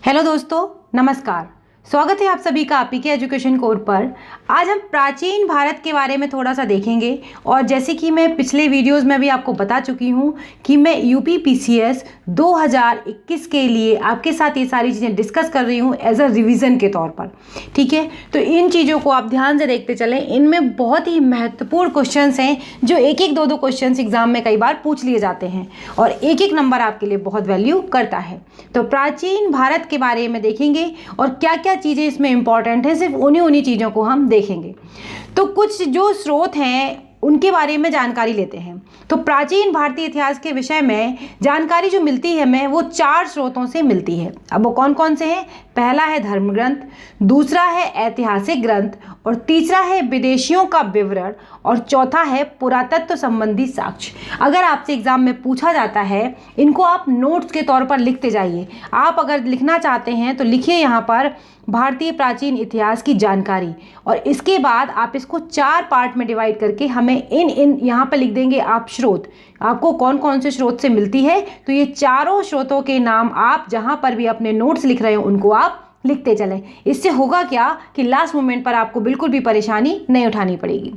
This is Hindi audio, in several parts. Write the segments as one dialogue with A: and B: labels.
A: हेलो दोस्तों, नमस्कार। स्वागत है आप सभी का आपी के एजुकेशन कोर्स पर। आज हम प्राचीन भारत के बारे में थोड़ा सा देखेंगे। और जैसे कि मैं पिछले वीडियोस में भी आपको बता चुकी हूँ कि मैं यूपी पीसीएस 2021 के लिए आपके साथ ये सारी चीज़ें डिस्कस कर रही हूँ एज अ रिवीजन के तौर पर। ठीक है, तो इन चीज़ों को आप ध्यान से देखते चलें। इनमें बहुत ही महत्वपूर्ण क्वेश्चंस हैं जो एक एक दो क्वेश्चंस एग्जाम में कई बार पूछ लिए जाते हैं और एक एक नंबर आपके लिए बहुत वैल्यू करता है। तो प्राचीन भारत के बारे में देखेंगे और क्या क्या चीज़ें इसमें इंपॉर्टेंट है, सिर्फ उन्हीं चीज़ों को हम देखेंगे। तो कुछ जो स्रोत हैं उनके बारे में जानकारी लेते हैं। तो प्राचीन भारतीय इतिहास के विषय में जानकारी जो मिलती है हमें, वो 4 स्रोतों से मिलती है। अब वो कौन कौन से हैं? पहला है धर्म ग्रंथ, दूसरा है ऐतिहासिक ग्रंथ, और तीसरा है विदेशियों का विवरण, और चौथा है पुरातत्व संबंधी साक्ष्य। अगर आपसे एग्जाम में पूछा जाता है, इनको आप नोट्स के तौर पर लिखते जाइए। आप अगर लिखना चाहते हैं तो लिखिए यहाँ पर भारतीय प्राचीन इतिहास की जानकारी, और इसके बाद आप इसको 4 पार्ट में डिवाइड करके हमें इन यहाँ पर लिख देंगे आप स्रोत। आपको कौन कौन से स्रोत से मिलती है, तो ये चारों स्रोतों के नाम आप जहाँ पर भी अपने नोट्स लिख रहे हो उनको आप लिखते चलें। इससे होगा क्या कि लास्ट मोमेंट पर आपको बिल्कुल भी परेशानी नहीं उठानी पड़ेगी।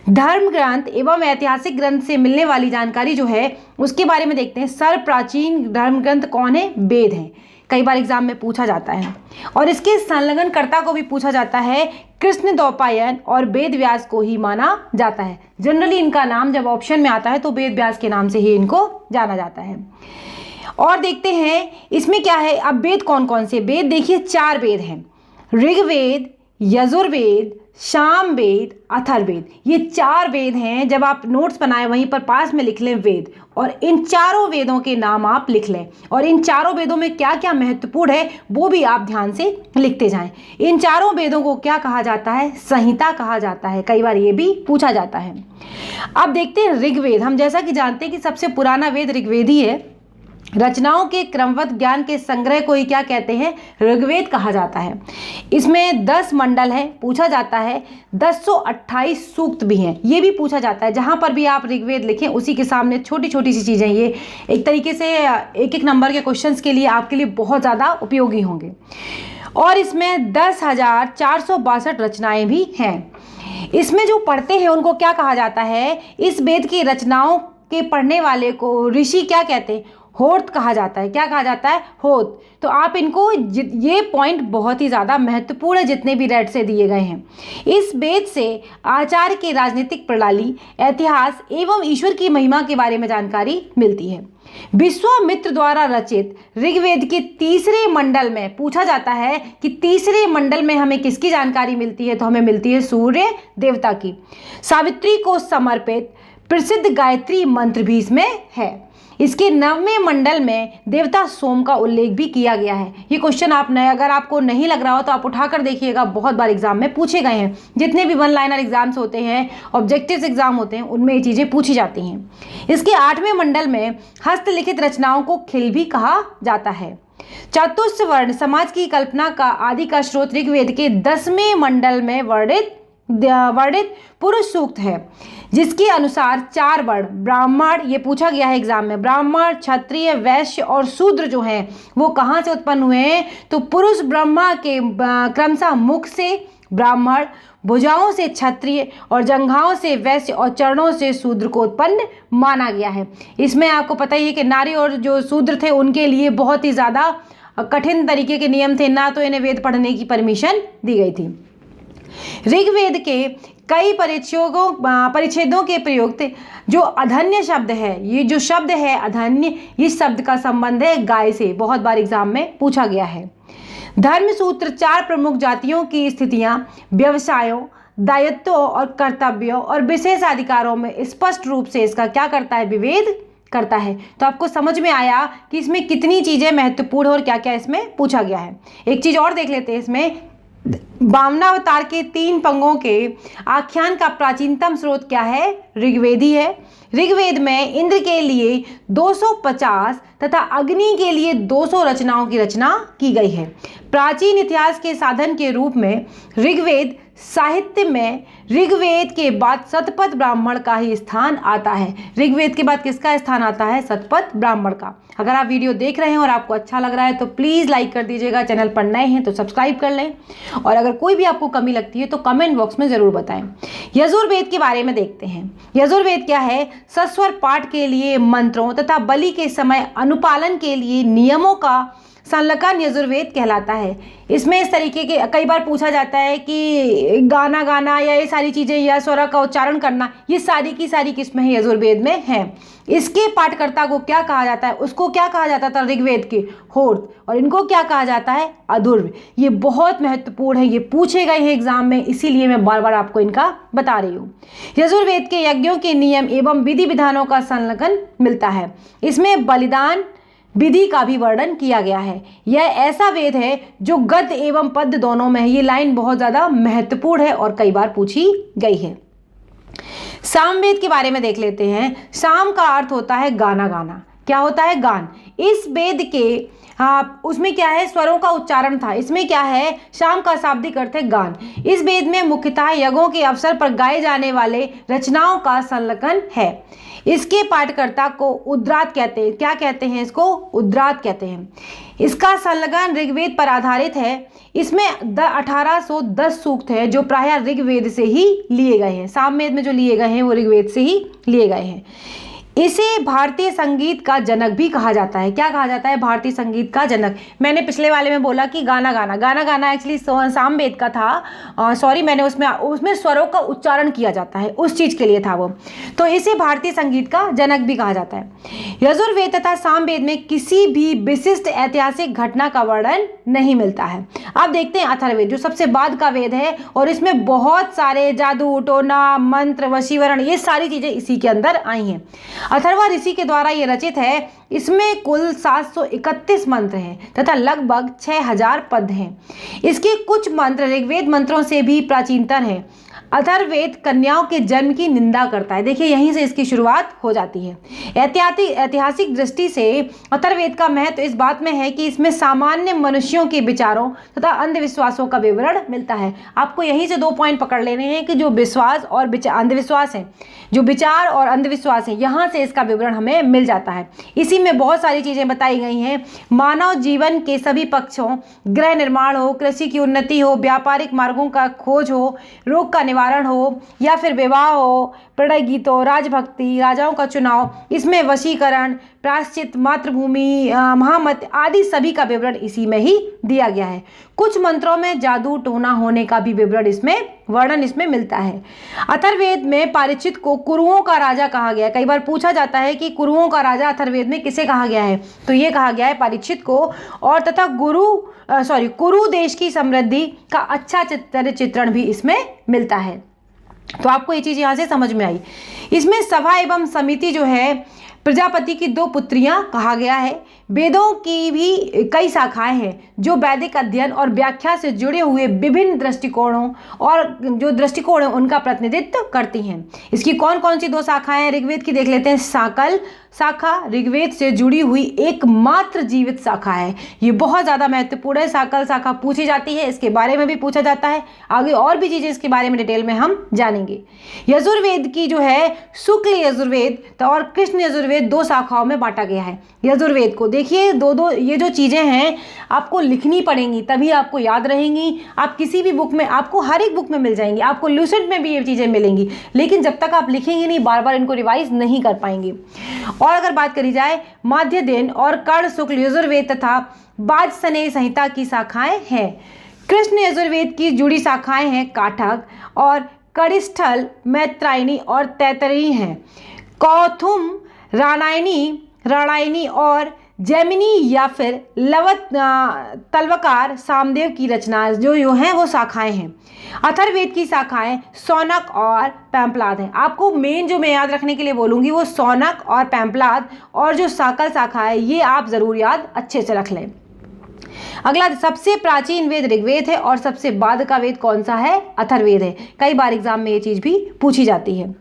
A: धर्म ग्रंथ एवं ऐतिहासिक ग्रंथ से मिलने वाली जानकारी जो है उसके बारे में देखते हैं। सर्व प्राचीन धर्म ग्रंथ कौन है? वेद हैं। कई बार एग्जाम में पूछा जाता है और इसके संलग्नकर्ता को भी पूछा जाता है। कृष्ण द्वैपायन और वेद व्यास को ही माना जाता है। जनरली इनका नाम जब ऑप्शन में आता है तो वेद व्यास के नाम से ही इनको जाना जाता है। और देखते हैं इसमें क्या है। अब वेद कौन कौन से? वेद देखिए 4 वेद हैं। ऋग्वेद, यजुर्वेद, सामवेद, अथर्ववेद। ये 4 वेद हैं। जब आप नोट्स बनाए वहीं पर पास में लिख लें वेद, और इन चारों वेदों के नाम आप लिख लें। और इन चारों वेदों में क्या क्या महत्वपूर्ण है वो भी आप ध्यान से लिखते जाएं। इन चारों वेदों को क्या कहा जाता है? संहिता कहा जाता है। कई बार ये भी पूछा जाता है। अब देखते हैं ऋग्वेद। हम जैसा कि जानते हैं कि सबसे पुराना वेद ऋग्वेद ही है। रचनाओं के क्रमबद्ध ज्ञान के संग्रह को ही क्या कहते हैं? ऋग्वेद कहा जाता है। इसमें 10 मंडल है, पूछा जाता है। 1028 सूक्त भी हैं, ये भी पूछा जाता है। जहाँ पर भी आप ऋग्वेद लिखें उसी के सामने छोटी छोटी सी चीज़ें, ये एक तरीके से एक एक नंबर के क्वेश्चंस के लिए आपके लिए बहुत ज़्यादा उपयोगी होंगे। और इसमें 10,462 रचनाएँ भी हैं। इसमें जो पढ़ते हैं उनको क्या कहा जाता है? इस वेद की रचनाओं के पढ़ने वाले को ऋषि क्या कहते हैं? होत कहा जाता है। क्या कहा जाता है? होत। तो आप इनको, ये पॉइंट बहुत ही ज़्यादा महत्वपूर्ण है जितने भी रेड से दिए गए हैं। इस वेद से आचार्य की राजनीतिक प्रणाली, इतिहास एवं ईश्वर की महिमा के बारे में जानकारी मिलती है। विश्वामित्र द्वारा रचित ऋग्वेद के तीसरे मंडल में पूछा जाता है कि तीसरे मंडल में हमें किसकी जानकारी मिलती है? तो हमें मिलती है सूर्य देवता की। सावित्री को समर्पित प्रसिद्ध गायत्री मंत्र भी इसमें है। इसके 9वें मंडल में देवता सोम का उल्लेख भी किया गया है। ये क्वेश्चन अगर आपको नहीं लग रहा हो तो आप उठाकर देखिएगा, बहुत बार एग्जाम में पूछे गए हैं। जितने भी 1 लाइनर एग्जाम्स होते हैं, ऑब्जेक्टिव्स एग्जाम होते हैं, उनमें ये चीज़ें पूछी जाती हैं। इसके 8वें मंडल में हस्तलिखित रचनाओं को खिल भी कहा जाता है। चतुस्वर्ण समाज की कल्पना का आदि का स्रोत ऋग्वेद के 10वें मंडल में वर्णित पुरुष सूक्त है, जिसके अनुसार 4 वर्ण ब्राह्मण, ये पूछा गया है एग्जाम में, ब्राह्मण, क्षत्रिय, वैश्य और शूद्र जो हैं वो कहाँ से उत्पन्न हुए हैं? तो पुरुष ब्रह्मा के क्रमशः मुख से ब्राह्मण, भुजाओं से क्षत्रिय और जंघाओं से वैश्य और चरणों से शूद्र को उत्पन्न माना गया है। इसमें आपको पता ही है कि नारी और जो शूद्र थे उनके लिए बहुत ही ज़्यादा कठिन तरीके के नियम थे, ना तो इन्हें वेद पढ़ने की परमिशन दी गई थी। ऋग्वेद के कई परिच्छेदों के प्रयुक्त जो अधन्य शब्द है, ये जो शब्द है अधन्य, इस शब्द का संबंध है गाय से। बहुत बार एग्जाम में पूछा गया है। धर्मसूत्र 4 प्रमुख जातियों की स्थितियां, व्यवसायों, दायित्वों और कर्तव्यों और विशेषाधिकारों में स्पष्ट रूप से इसका क्या करता है? विवेद करता है। तो आपको समझ में आया कि इसमें कितनी चीज़ें महत्वपूर्ण और क्या क्या इसमें पूछा गया है। एक चीज़ और देख लेते हैं। इसमें वामनावतार के 3 पंगों के आख्यान का प्राचीनतम स्रोत क्या है? ऋग्वेदी है। ऋग्वेद में इंद्र के लिए 250 तथा अग्नि के लिए 200 रचनाओं की रचना की गई है। प्राचीन इतिहास के साधन के रूप में ऋग्वेद साहित्य में ऋग्वेद के बाद शतपथ ब्राह्मण का ही स्थान आता है। ऋग्वेद के बाद किसका स्थान आता है? शतपथ ब्राह्मण का। अगर आप वीडियो देख रहे हैं और आपको अच्छा लग रहा है तो प्लीज़ लाइक कर दीजिएगा, चैनल पर नए हैं तो सब्सक्राइब कर लें, और अगर कोई भी आपको कमी लगती है तो कमेंट बॉक्स में ज़रूर बताएं। यजुर्वेद के बारे में देखते हैं। यजुर्वेद क्या है? सस्वर पाठ के लिए मंत्रों तथा बलि के समय अनुपालन के लिए नियमों का संलग्न यजुर्वेद कहलाता है। इसमें इस तरीके के कई बार पूछा जाता है कि गाना गाना या ये सारी चीज़ें या स्वर का उच्चारण करना, ये सारी की सारी किस्में हैं यजुर्वेद में हैं। इसके पाठकर्ता को क्या कहा जाता है? उसको क्या कहा जाता था ऋग्वेद के? होर्त। और इनको क्या कहा जाता है? अधुर्व। ये बहुत महत्वपूर्ण है, ये पूछे गए हैं एग्जाम में, इसीलिए मैं बार बार आपको इनका बता रही हूँ। यजुर्वेद के यज्ञों के नियम एवं विधि विधानों का संलग्न मिलता है। इसमें बलिदान विधि का भी वर्णन किया गया है। यह ऐसा वेद है जो गद्य एवं पद्य दोनों में है। ये लाइन बहुत ज़्यादा महत्वपूर्ण है और कई बार पूछी गई है। सामवेद के बारे में देख लेते हैं। साम का अर्थ होता है गाना गाना। क्या होता है? गान। इस वेद के उसमें क्या है? स्वरों का उच्चारण था। इसमें क्या है? शाम का शाब्दिक अर्थ है गान। इस वेद में मुख्यतः यज्ञों के अवसर पर गाए जाने वाले रचनाओं का संलग्न है। इसके पाठकर्ता को उद्रात कहते हैं। क्या कहते हैं इसको? उद्रात कहते हैं। इसका संलग्न ऋग्वेद पर आधारित है। इसमें 1810 सूक्त है जो प्रायः ऋग्वेद से ही लिए गए हैं। सामवेद में जो लिए गए हैं वो ऋग्वेद से ही लिए गए हैं। इसे भारतीय संगीत का जनक भी कहा जाता है। क्या कहा जाता है? भारतीय संगीत का जनक। मैंने पिछले वाले में बोला कि गाना गाना, गाना गाना एक्चुअली सामवेद का था। सॉरी, मैंने उसमें स्वरों का उच्चारण किया जाता है, उस चीज़ के लिए था वो। तो इसे भारतीय संगीत का जनक भी कहा जाता है। यजुर्वेद तथा सामवेद में किसी भी विशिष्ट ऐतिहासिक घटना का वर्णन नहीं मिलता है। अब देखते हैं अथर्ववेद, जो सबसे बाद का वेद है, और इसमें बहुत सारे जादू टोना मंत्र वशीकरण ये सारी चीज़ें इसी के अंदर आई हैं। अथर्वा ऋषि के द्वारा ये रचित है। इसमें कुल 731 मंत्र हैं तथा लगभग 6000 पद हैं। इसके कुछ मंत्र ऋग्वेद मंत्रों से भी प्राचीनतर हैं। अथर्ववेद कन्याओं के जन्म की निंदा करता है। देखिए, यहीं से इसकी शुरुआत हो जाती है। ऐतिहासिक दृष्टि से अथर्ववेद का महत्व इस बात में है कि इसमें सामान्य मनुष्यों के विचारों तथा अंधविश्वासों का विवरण मिलता है। आपको यहीं से 2 पॉइंट पकड़ लेने हैं कि जो विश्वास और अंधविश्वास हैं, जो विचार और अंधविश्वास हैं, यहाँ से इसका विवरण हमें मिल जाता है। इसी में बहुत सारी चीज़ें बताई गई हैं। मानव जीवन के सभी पक्षों, गृह निर्माण हो, कृषि की उन्नति हो, व्यापारिक मार्गों का खोज हो, रोग का निवारण हो, या फिर विवाह हो, प्रणय गीत हो, राजभक्ति, राजाओं का चुनाव, इसमें वशीकरण, प्रायश्चित, मातृभूमि, महामत आदि सभी का विवरण इसी में ही दिया गया है। कुछ मंत्रों में जादू टोना होने का भी वर्णन इसमें मिलता है। अथर्ववेद में परीक्षित को कुरुओं का राजा कहा गया है। कई बार पूछा जाता है कि कुरुओं का राजा अथर्ववेद में किसे कहा गया है? तो ये कहा गया है परीक्षित को, और तथा कुरु देश की समृद्धि का अच्छा चित्रण भी इसमें मिलता है। तो आपको ये चीज़ यहाँ से समझ में आई। इसमें सभा एवं समिति जो है प्रजापति की 2 पुत्रियां कहा गया है। वेदों की भी कई शाखाएं हैं जो वैदिक अध्ययन और व्याख्या से जुड़े हुए विभिन्न दृष्टिकोणों और जो दृष्टिकोण है उनका प्रतिनिधित्व करती हैं। इसकी कौन कौन सी 2 शाखाएं हैं ऋग्वेद की? देख लेते हैं। साकल शाखा ऋग्वेद से जुड़ी हुई एकमात्र जीवित शाखा है। ये बहुत ज़्यादा महत्वपूर्ण है। साकल शाखा पूछी जाती है, इसके बारे में भी पूछा जाता है। आगे और भी चीज़ें इसके बारे में डिटेल में हम जानेंगे। यजुर्वेद की जो है शुक्ल यजुर्वेद और कृष्ण यजुर्वेद 2 शाखाओं में बांटा गया है। यजुर्वेद को देखिए, 2 ये जो चीज़ें हैं आपको लिखनी पड़ेंगी, तभी आपको याद रहेंगी। आप किसी भी बुक में, आपको हर एक बुक में मिल जाएंगी, आपको लूसेंट में भी ये चीज़ें मिलेंगी, लेकिन जब तक आप लिखेंगे नहीं, बार बार इनको रिवाइज नहीं कर पाएंगे। और अगर बात करी जाए माध्यदेन और कर्ण शुक्ल यजुर्वेद तथा वाजसनेय संहिता की शाखाएं हैं। कृष्ण यजुर्वेद की जुड़ी शाखाएं हैं काठक और करिस्थल, मैत्रायणी और तैतरीय हैं। कौथुम, राणायनी और जैमिनी या फिर तलवकार सामदेव की रचना जो हैं वो शाखाएं हैं। अथर्ववेद की शाखाएं सौनक और पैम्पलाद हैं। आपको मेन जो मैं याद रखने के लिए बोलूँगी वो सौनक और पैम्पलाद, और जो साकल शाखा है ये आप ज़रूर याद अच्छे से रख लें। अगला सबसे प्राचीन वेद ऋग्वेद है और सबसे बाद का वेद कौन सा है? अथर्ववेद है। कई बार एग्जाम में ये चीज भी पूछी जाती है।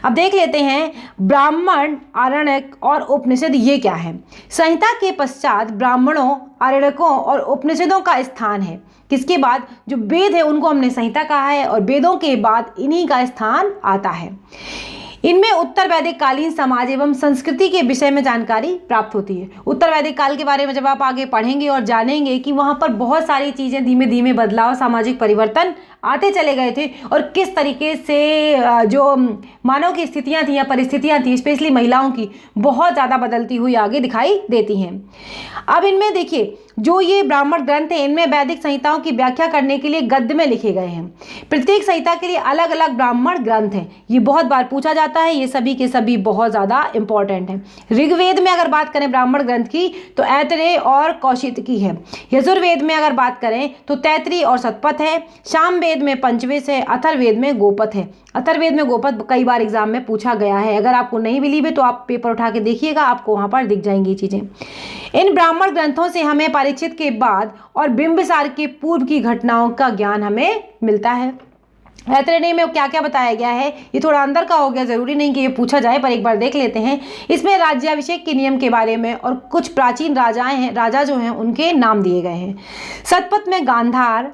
A: अब देख लेते हैं ब्राह्मण, आरण्यक और उपनिषद ये क्या है। संहिता के पश्चात ब्राह्मणों, आरण्यकों और उपनिषदों का स्थान है। किसके बाद? जो वेद है उनको हमने संहिता कहा है और वेदों के बाद इन्हीं का स्थान आता है। इनमें उत्तर वैदिक कालीन समाज एवं संस्कृति के विषय में जानकारी प्राप्त होती है। उत्तर वैदिक काल के बारे में जब आप आगे पढ़ेंगे और जानेंगे कि वहाँ पर बहुत सारी चीज़ें धीमे धीमे बदलाव, सामाजिक परिवर्तन आते चले गए थे और किस तरीके से जो मानव की स्थितियाँ थी या परिस्थितियाँ थी, स्पेशली महिलाओं की, बहुत ज़्यादा बदलती हुई आगे दिखाई देती हैं। अब इनमें देखिए जो ये ब्राह्मण ग्रंथ हैं इनमें वैदिक संहिताओं की व्याख्या करने के लिए गद्य में लिखे गए हैं। प्रत्येक संहिता के लिए अलग अलग ब्राह्मण ग्रंथ हैं। ये बहुत बार पूछा जाता है, ये सभी के सभी बहुत ज़्यादा इंपॉर्टेंट हैं। ऋग्वेद में अगर बात करें ब्राह्मण ग्रंथ की तो ऐतरेय और कौशितकी है। यजुर्वेद में अगर बात करें तो तैतरी और शतपथ है। सामवेद में पंचवेश है। अथर्ववेद में गोपथ है। अथर्ववेद में गोपथ कई बार एग्जाम में पूछा गया है। अगर आपको नहीं बिलीव है तो आप पेपर उठा के देखिएगा, आपको वहाँ पर दिख जाएंगी चीज़ें। इन ब्राह्मण ग्रंथों से हमें परीक्षित के बाद और बिंबिसार के पूर्व की घटनाओं का ज्ञान हमें मिलता है। ऐतरेय में क्या क्या बताया गया है, ये थोड़ा अंदर का हो गया, जरूरी नहीं कि ये पूछा जाए, पर एक बार देख लेते हैं। इसमें राज्याभिषेक के नियम के बारे में और कुछ प्राचीन राजा जो हैं उनके नाम दिए गए हैं। शतपथ में गांधार,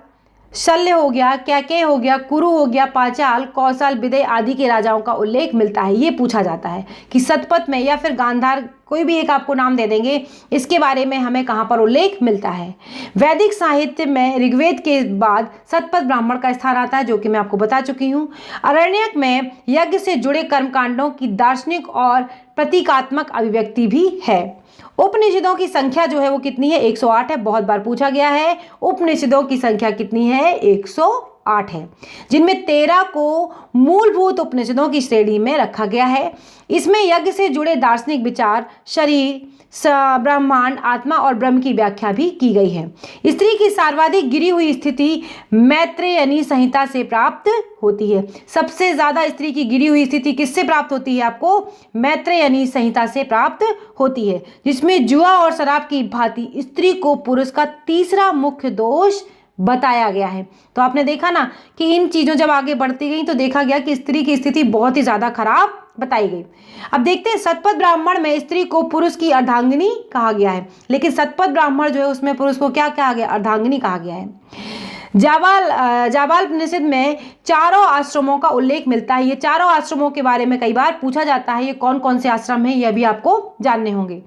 A: शल्य हो गया, कैकेय हो गया, कुरु हो गया, पांचाल, कौशल, विदय आदि के राजाओं का उल्लेख मिलता है। ये पूछा जाता है कि शतपथ में या फिर गांधार, कोई भी एक आपको नाम दे देंगे, इसके बारे में हमें कहाँ पर उल्लेख मिलता है। वैदिक साहित्य में ऋग्वेद के बाद शतपथ ब्राह्मण का स्थान आता है, जो कि मैं आपको बता चुकी हूँ। आरण्यक में यज्ञ से जुड़े कर्मकांडों की दार्शनिक और प्रतीकात्मक अभिव्यक्ति भी है। उपनिषदों की संख्या जो है वो कितनी है? 108 है। बहुत बार पूछा गया है। उपनिषदों की संख्या कितनी है? 108 है, जिनमें 13 को मूलभूत उपनिषदों की श्रेणी में रखा गया है। इसमें यज्ञ से जुड़े दार्शनिक विचार, शरीर, ब्रह्मांड, आत्मा और ब्रह्म की व्याख्या भी की गई है। स्त्री की सर्वाधिक गिरी हुई स्थिति मैत्रेयनी संहिता से प्राप्त होती है। सबसे ज्यादा स्त्री की गिरी हुई स्थिति किससे प्राप्त होती है? आपको मैत्रेयनी संहिता से प्राप्त होती है, जिसमें जुआ और शराब की भांति स्त्री को पुरुष का तीसरा मुख्य दोष बताया गया है। तो आपने देखा ना कि इन चीज़ों जब आगे बढ़ती गई तो देखा गया कि स्त्री की स्थिति बहुत ही ज़्यादा खराब बताई गई। अब देखते हैं शतपथ ब्राह्मण में स्त्री को पुरुष की अर्धांगिनी कहा गया है, लेकिन शतपथ ब्राह्मण जो है उसमें पुरुष को क्या कहा गया? अर्धांगिनी कहा गया है। जाबाल उपनिषद में चारों आश्रमों का उल्लेख मिलता है। ये चारों आश्रमों के बारे में कई बार पूछा जाता है, ये कौन कौन से आश्रम हैं यह भी आपको जानने होंगे।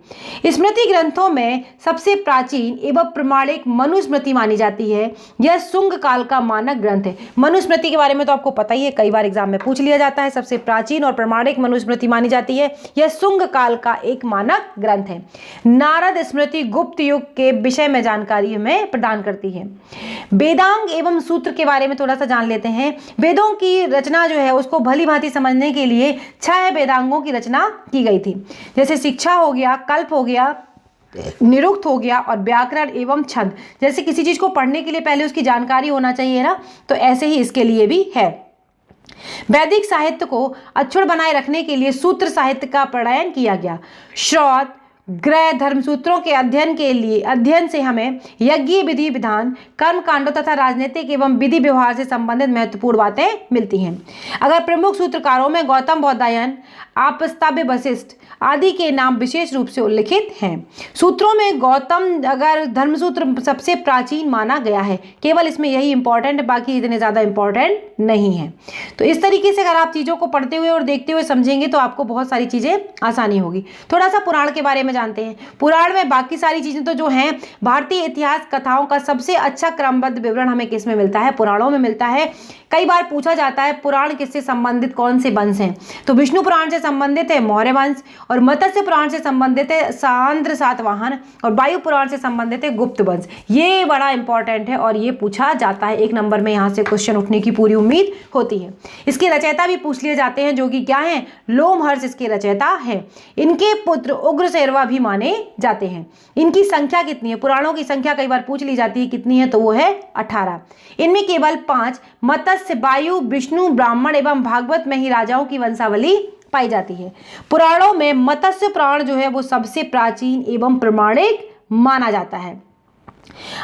A: स्मृति ग्रंथों में सबसे प्राचीन एवं प्रमाणिक मनुस्मृति मानी जाती है। यह शुंग काल का मानक ग्रंथ है। मनुस्मृति के बारे में तो आपको पता ही है, कई बार एग्जाम में पूछ लिया जाता है। सबसे प्राचीन और प्रमाणिक मनुस्मृति मानी जाती है। यह शुंग काल का एक मानक ग्रंथ है। नारद स्मृति गुप्त युग के विषय में जानकारी हमें प्रदान करती है। वेदांग एवं सूत्र के बारे में थोड़ा सा जान लेते हैं। वेदों की रचना जो है उसको भली भांति समझने के लिए 6 वेदांगों की रचना की गई थी, जैसे शिक्षा हो गया, कल्प हो गया, निरुक्त हो गया और व्याकरण एवं छंद। जैसे किसी चीज को पढ़ने के लिए पहले उसकी जानकारी होना चाहिए ना, तो ऐसे ही इसके लिए भी है। वैदिक साहित्य को अक्षुण्ण बनाए रखने के लिए सूत्र साहित्य का प्रणयन किया गया। श्रौत ग्रह धर्मसूत्रों के अध्ययन से हमें यज्ञ विधि विधान, कर्म कांडों तथा राजनीतिक एवं विधि व्यवहार से संबंधित महत्वपूर्ण बातें मिलती हैं। अगर प्रमुख सूत्रकारों में गौतम बौधायन, आपस्तव्य, वशिष्ठ आदि के नाम विशेष रूप से उल्लिखित हैं। सूत्रों में गौतम अगर धर्मसूत्र सबसे प्राचीन माना गया है, केवल इसमें यही इंपॉर्टेंट, बाकी इतने ज़्यादा इंपॉर्टेंट नहीं है। तो इस तरीके से अगर आप चीज़ों को पढ़ते हुए और देखते हुए समझेंगे तो आपको बहुत सारी चीज़ें आसानी होगी। थोड़ा सा पुराण के बारे में जानते हैं। पुराण में बाकी सारी चीज़ें तो जो हैं, भारतीय इतिहास कथाओं का सबसे अच्छा क्रमबद्ध विवरण हमें किस में मिलता है? पुराणों में मिलता है। कई बार पूछा जाता है पुराण किससे संबंधित कौन से वंश हैं, तो विष्णु पुराण से संबंधित है मौर्य वंश, और मत्स्य पुराण से संबंधित है सांद्र सातवाहन, और वायु पुराण से संबंधित है गुप्त वंश। ये बड़ा इंपॉर्टेंट है और ये पूछा जाता है। 1 नंबर में यहाँ से क्वेश्चन उठने की पूरी उम्मीद होती है। इसके रचयिता भी पूछ लिए जाते हैं, जो कि क्या है? लोमहर्ष इसके रचयिता है। इनके पुत्र उग्रसेरवा भी माने जाते हैं। इनकी संख्या कितनी है? पुराणों की संख्या कई बार पूछ ली जाती है, कितनी है? तो वो है 18। इनमें केवल 5 मत्स्य, वायु, विष्णु, ब्राह्मण एवं भागवत में ही राजाओं की वंशावली पाई जाती है। पुराणों में मत्स्य पुराण जो है वो सबसे प्राचीन एवं प्रमाणिक माना जाता है।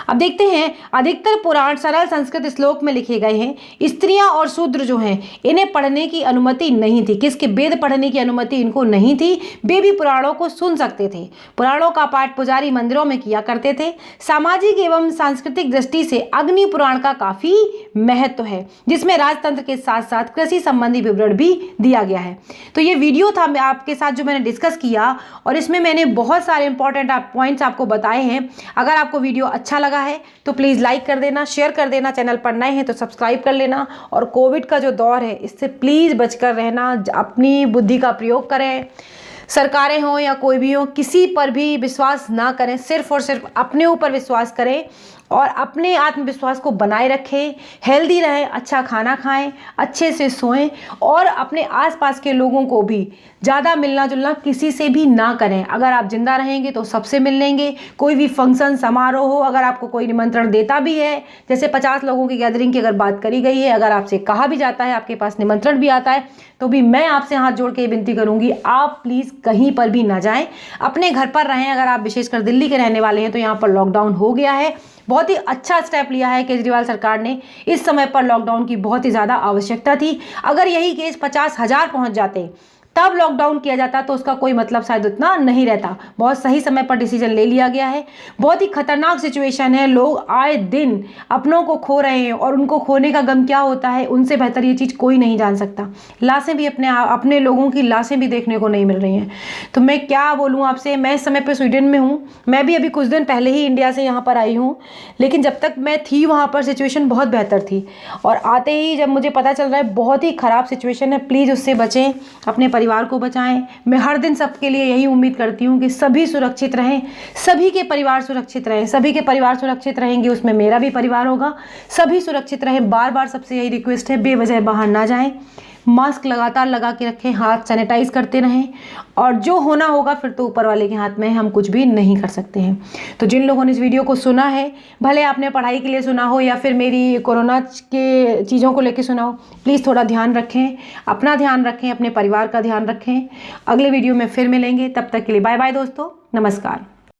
A: अब देखते हैं, अधिकतर पुराण सरल संस्कृत श्लोक में लिखे गए हैं। स्त्रियां और शूद्र जो हैं इन्हें पढ़ने की अनुमति नहीं थी। किसके? वेद पढ़ने की अनुमति इनको नहीं थी। वे भी पुराणों को सुन सकते थे। पुराणों का पाठ पुजारी मंदिरों में किया करते थे। सामाजिक एवं सांस्कृतिक दृष्टि से अग्नि पुराण का काफी महत्व है, जिसमें राजतंत्र के साथ साथ कृषि संबंधी विवरण भी दिया गया है। तो ये वीडियो था आपके साथ जो मैंने डिस्कस किया, और इसमें मैंने बहुत सारे इंपॉर्टेंट पॉइंट्स आपको बताए हैं। अगर आपको वीडियो अच्छा लगा है तो प्लीज़ लाइक कर देना, शेयर कर देना, चैनल पर नए हैं तो सब्सक्राइब कर लेना। और कोविड का जो दौर है इससे प्लीज़ बचकर रहना, अपनी बुद्धि का प्रयोग करें। सरकारें हों या कोई भी हो, किसी पर भी विश्वास ना करें, सिर्फ और सिर्फ अपने ऊपर विश्वास करें और अपने आत्मविश्वास को बनाए रखें। हेल्दी रहें, अच्छा खाना खाएं, अच्छे से सोएं और अपने आसपास के लोगों को भी ज़्यादा मिलना जुलना किसी से भी ना करें। अगर आप जिंदा रहेंगे तो सबसे मिल लेंगे। कोई भी फंक्शन समारोह हो, अगर आपको कोई निमंत्रण देता भी है, जैसे 50 लोगों की गैदरिंग की अगर बात करी गई है, अगर आपसे कहा भी जाता है, आपके पास निमंत्रण भी आता है, तो भी मैं आपसे हाथ जोड़ के विनती करूंगी, आप प्लीज़ कहीं पर भी ना जाएं, अपने घर पर रहें। अगर आप विशेषकर दिल्ली के रहने वाले हैं तो यहाँ पर लॉकडाउन हो गया है। बहुत ही अच्छा स्टेप लिया है केजरीवाल सरकार ने। इस समय पर लॉकडाउन की बहुत ही ज़्यादा आवश्यकता थी। अगर यही केस 50,000 पहुंच जाते तब लॉकडाउन किया जाता तो उसका कोई मतलब शायद उतना नहीं रहता। बहुत सही समय पर डिसीजन ले लिया गया है। बहुत ही खतरनाक सिचुएशन है। लोग आए दिन अपनों को खो रहे हैं और उनको खोने का गम क्या होता है उनसे बेहतर ये चीज़ कोई नहीं जान सकता। लाशें भी अपने लोगों की लाशें भी देखने को नहीं मिल रही हैं। तो मैं क्या बोलूँ आपसे, मैं इस समय पर स्वीडन में हूँ। मैं भी अभी कुछ दिन पहले ही इंडिया से यहाँ पर आई हूँ, लेकिन जब तक मैं थी वहाँ पर सिचुएशन बहुत बेहतर थी, और आते ही जब मुझे पता चल रहा है बहुत ही ख़राब सिचुएशन है, प्लीज़ उससे बचें, अपने परिवार को बचाएं। मैं हर दिन सबके लिए यही उम्मीद करती हूँ कि सभी सुरक्षित रहें, सभी के परिवार सुरक्षित रहें। सभी के परिवार सुरक्षित रहेंगे उसमें मेरा भी परिवार होगा। सभी सुरक्षित रहें। बार बार सबसे यही रिक्वेस्ट है, बेवजह बाहर ना जाएं, मास्क लगातार लगा के रखें, हाथ सैनिटाइज करते रहें, और जो होना होगा फिर तो ऊपर वाले के हाथ में, हम कुछ भी नहीं कर सकते हैं। तो जिन लोगों ने इस वीडियो को सुना है, भले आपने पढ़ाई के लिए सुना हो या फिर मेरी कोरोना के चीज़ों को लेकर सुना हो, प्लीज़ थोड़ा ध्यान रखें, अपना ध्यान रखें, अपने परिवार का ध्यान रखें। अगले वीडियो में फिर मिलेंगे, तब तक के लिए बाय बाय दोस्तों, नमस्कार।